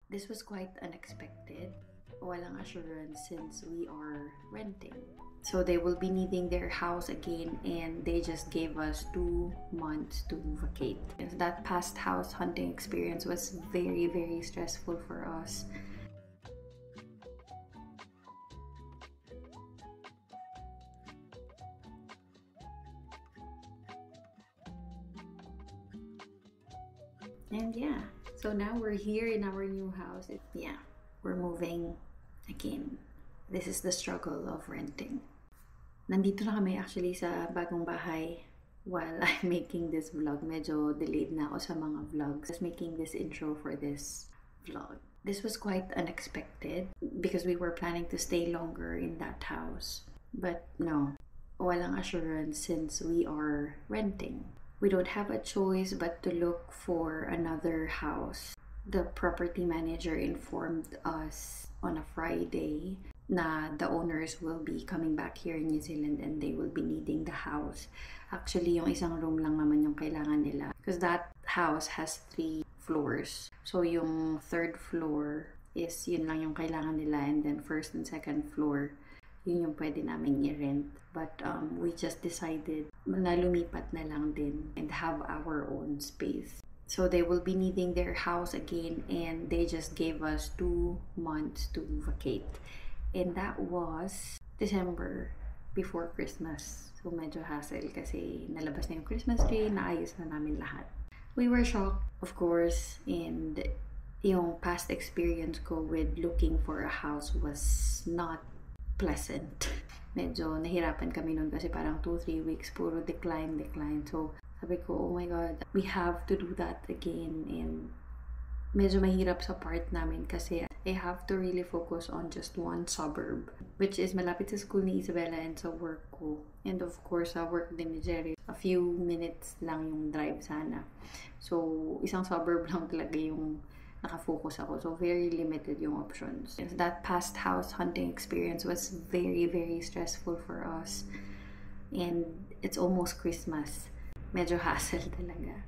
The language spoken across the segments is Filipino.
This was quite unexpected. Walang assurance since we are renting. So they will be needing their house again and they just gave us 2 months to vacate. That past house hunting experience was very, very stressful for us. And yeah, so now we're here in our new house. Yeah, we're moving again. This is the struggle of renting. Nandito na kami actually sa bagong bahay while I'm making this vlog. Medyo delayed na ako sa mga vlogs. Just making this intro for this vlog. This was quite unexpected because we were planning to stay longer in that house. But no, walang assurance since we are renting. We don't have a choice but to look for another house. The property manager informed us on a Friday na the owners will be coming back here in New Zealand and they will be needing the house. Actually, yung isang room lang naman yung kailangan nila because that house has 3 floors. So yung 3rd floor is yun lang yung kailangan nila and then 1st and 2nd floor yun yung pwede namin i-rent. But we just decided na lumipat na lang din and have our own space. So they will be needing their house again and they just gave us 2 months to vacate. And that was December before Christmas. So medyo hassle kasi nalabas na yung Christmas tree, naayos na namin lahat. We were shocked, of course, and yung past experience ko with looking for a house was not pleasant. Medyo nahirapan kami nun kasi parang 2-3 weeks puro decline. So sabi ko, oh my god, we have to do that again. And medyo mahirap sa part namin kasi I have to really focus on just one suburb, which is malapit sa school ni Isabella and sa work ko. And of course, sa work din ni Jerry. A few minutes lang yung drive sana. So isang suburb lang talaga yung nakafocus ako. So, very limited yung options. That past house hunting experience was very, very stressful for us. And it's almost Christmas. Medyo hassle talaga.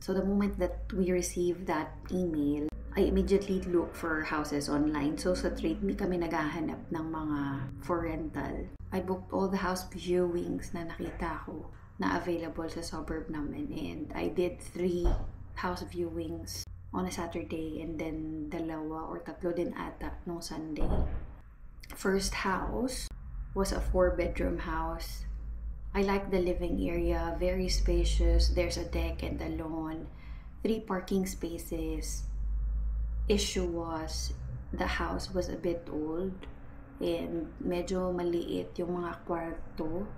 So, the moment that we received that email, I immediately looked for houses online. So, sa TradeMe kami naghahanap ng mga for rental. I booked all the house viewings na nakita ko na available sa suburb namin. And I did 3 house viewings on a Saturday and then 2 or 3 din ata nung Sunday. First house was a 4-bedroom house. I like the living area, very spacious. There's a deck and a lawn, 3 parking spaces. Issue was the house was a bit old and medyo maliit yung mga kwarto.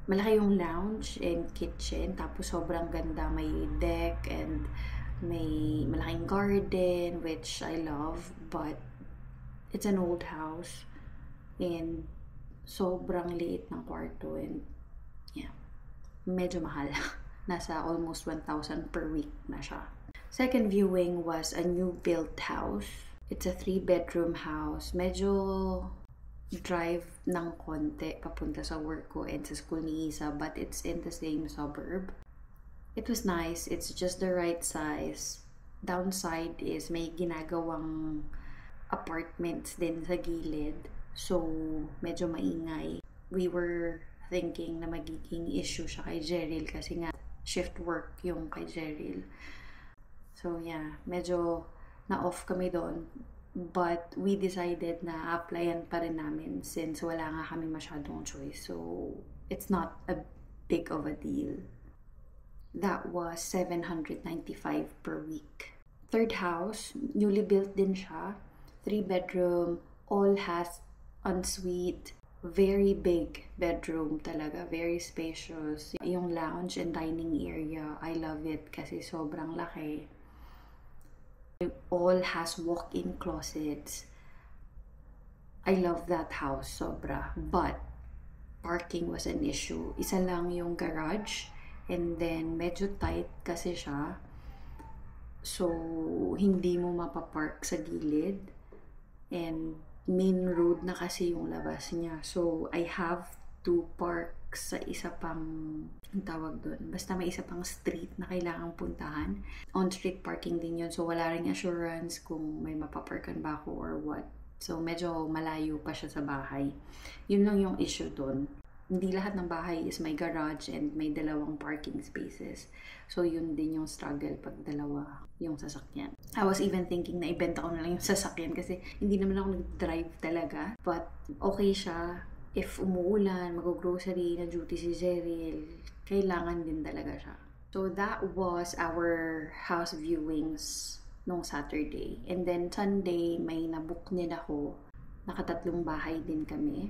Malaki yung lounge and kitchen, tapos sobrang ganda, may deck and may malaking garden, which I love, but it's an old house and sobrang liit ng kwarto and yeah, medyo mahal. Nasa almost 1,000 per week na siya. Second viewing was a new built house. It's a 3-bedroom house. Medyo drive ng konti papunta sa work ko and sa school ni Isa, but it's in the same suburb. It was nice. It's just the right size. Downside is may ginagawang apartments din sa gilid. So, medyo maingay. We were thinking na magiging issue siya kay Jerril kasi nga shift work yung kay Jerril. So, yeah. Medyo na-off kami doon. But we decided na applyan pa rin namin since wala nga kami masyadong choice. So, it's not a big of a deal. That was $795 per week. Third house, newly built din siya. 3-bedroom, all has ensuite. Very big bedroom talaga. Very spacious. Yung lounge and dining area, I love it kasi sobrang laki. All has walk-in closets. I love that house, sobra. But parking was an issue. Isa lang yung garage. And then, medyo tight kasi siya. So, hindi mo mapapark sa gilid. And main road na kasi yung labas niya. So, I have to park sa isa pang, ang tawag doon, basta may isa pang street na kailangang puntahan. On-street parking din yun, so wala ring assurance kung may mapaparkan ba ako or what. So medyo malayo pa siya sa bahay. Yun lang yung issue doon. Hindi lahat ng bahay is may garage and may dalawang parking spaces. So yun din yung struggle pag dalawa yung sasakyan. I was even thinking na ibenta ko na lang yung sasakyan kasi hindi naman ako nag-drive talaga. But okay siya. If umuulan, mag-grocery, na duty si Cheryl, kailangan din talaga siya. So that was our house viewings nung Saturday. And then Sunday, may nabook din ako. Nakatatlong bahay din kami.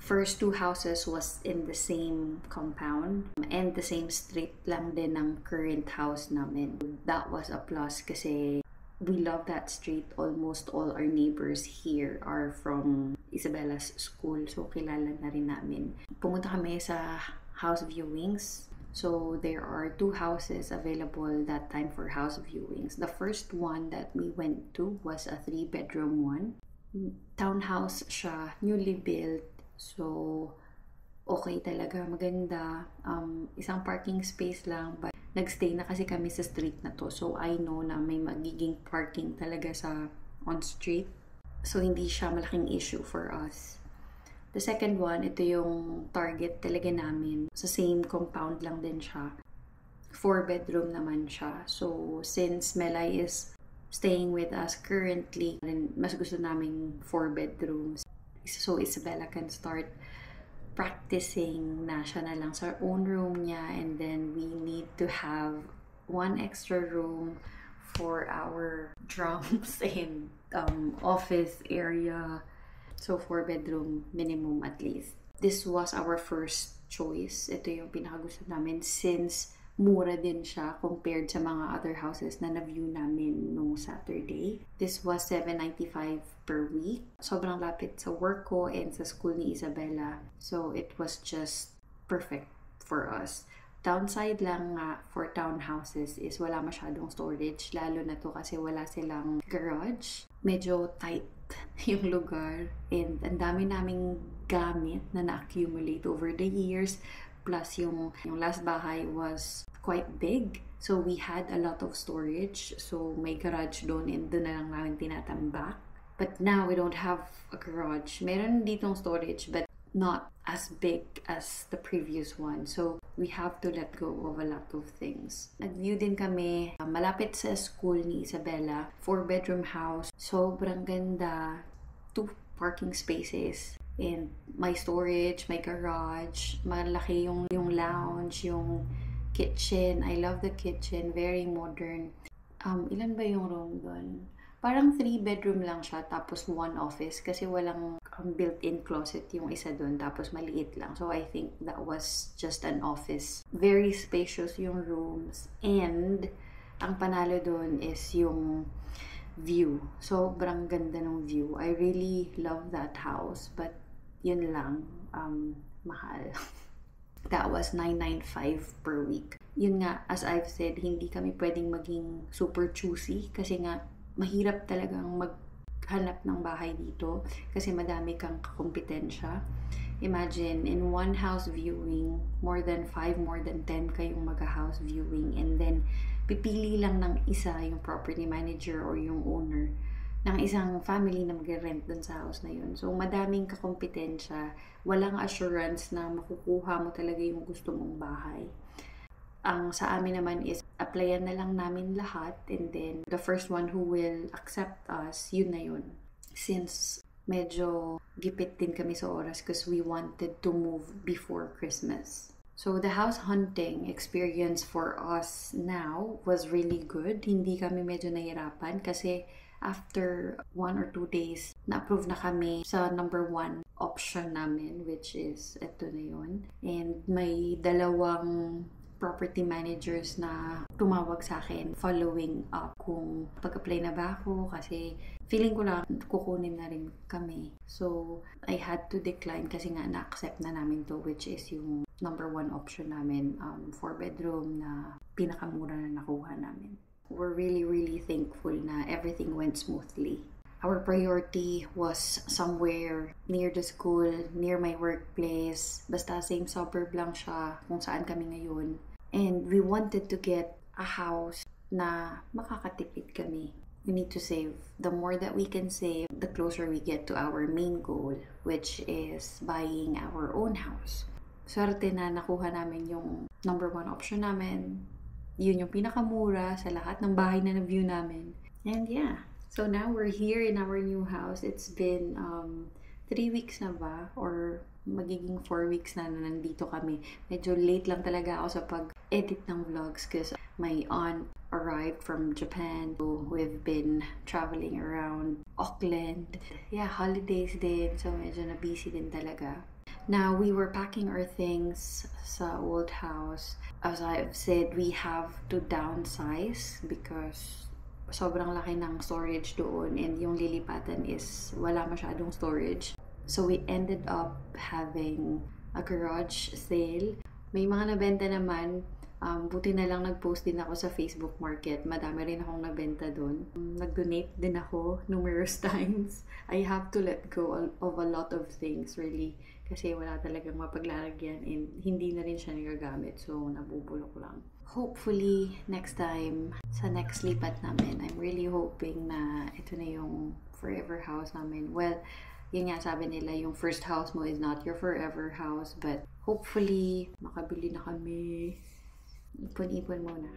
First two houses was in the same compound and the same street lang din ng current house namin. That was a plus kasi we love that street. Almost all our neighbors here are from Isabella's school. So, kilala na rin namin. Pumunta kami sa house viewings. So, there are two houses available that time for house viewings. The first one that we went to was a 3-bedroom one. Townhouse siya, newly built. So, okay talaga, maganda. Isang parking space lang, but nagstay na kasi kami sa street na to. So, I know na may magiging parking talaga sa on-street. So, hindi siya malaking issue for us. The second one, ito yung target talaga namin. Sa same compound lang din siya. 4-bedroom naman siya. So, since Melay is staying with us currently, mas gusto namin 4 bedrooms. So, Isabella can start practicing na siya na lang sa own room niya, and then we need to have one extra room for our drums and office area. So, 4-bedroom minimum at least. This was our first choice. Ito yung pinakagusto namin since mura din siya compared sa mga other houses na na-view namin nung Saturday. This was $795 per week. Sobrang lapit sa work ko and sa school ni Isabella. So, it was just perfect for us. Downside lang nga for townhouses is wala masyadong storage. Lalo na to kasi wala silang garage. Medyo tight yung lugar. And ang dami naming gamit na na-accumulate over the years. Plus yung last bahay was quite big. So, we had a lot of storage. So, may garage doon and doon na lang namin tinatambak. But now, we don't have a garage. Meron ditong storage but not as big as the previous one. So, we have to let go of a lot of things. Nag-view din kami malapit sa school ni Isabella. 4-bedroom house. Sobrang ganda. 2 parking spaces. And may storage, may garage. Malaki yung lounge, yung kitchen. I love the kitchen. Very modern. Ilan ba yung room doon? Parang 3-bedroom lang siya, tapos 1 office. Kasi walang built-in closet yung isa doon, tapos maliit lang. So, I think that was just an office. Very spacious yung rooms. And, ang panalo doon is yung view. Sobrang ganda ng view. I really love that house. But, yun lang. Mahal. That was $995 per week. Yun nga, as I've said, hindi kami pwedeng maging super choosy kasi nga, mahirap talagang maghanap ng bahay dito kasi madami kang kakompetensya. Imagine, in one house viewing, more than 5, more than 10 kayong mag-house viewing, and then pipili lang ng isa yung property manager or yung owner ng isang family na mag-rent dun sa house na yun. So, madaming kakompetensya. Walang assurance na makukuha mo talaga yung gusto mong bahay. Ang sa amin naman is, applyan na lang namin lahat, and then, the first one who will accept us, yun na yun. Since medyo gipit din kami sa oras because we wanted to move before Christmas. So, the house hunting experience for us now was really good. Hindi kami medyo nahirapan kasi after 1 or 2 days, na-approve na kami sa number 1 option namin, which is, ito na yun. And may 2 property managers na tumawag sa akin following up kung pag-apply na ba ako kasi feeling ko lang kukunin na rin kami. So, I had to decline kasi nga na-accept na namin to, which is yung number 1 option namin, 4-bedroom na pinakamura na nakuha namin. We're really, really thankful na everything went smoothly. our priority was somewhere near the school, near my workplace. Basta same suburb lang siya kung saan kami ngayon. And we wanted to get a house na makakatipid kami. We need to save. The more that we can save, the closer we get to our main goal, which is buying our own house. Swerte na nakuha namin yung number one option namin. Yun yung pinakamura sa lahat ng bahay na na-view namin. And yeah, so now we're here in our new house. It's been 3 weeks na ba? Or magiging 4 weeks na nandito kami. Medyo late lang talaga ako sa pag-edit ng vlogs because my aunt arrived from Japan. So we've been traveling around Auckland. Yeah, holidays din. So medyo na busy din talaga. Now, we were packing our things sa old house. As I've said, we have to downsize because sobrang laki ng storage doon and yung lilipatan is wala masyadong storage. So we ended up having a garage sale. May mga nabenta naman. Buti na lang nag-post din ako sa Facebook Market. Madami rin akong nabenta doon. Nag-donate din ako numerous times. I have to let go of a lot of things really. Kasi wala talagang mapaglalagyan and hindi na rin siya nagagamit. So, nabubulok lang. Hopefully, next time, sa next lipat namin, I'm really hoping na ito na yung forever house namin. Well, yun nga sabi nila, yung first house mo is not your forever house. But hopefully, makabili na kami. Ipon-ipon muna.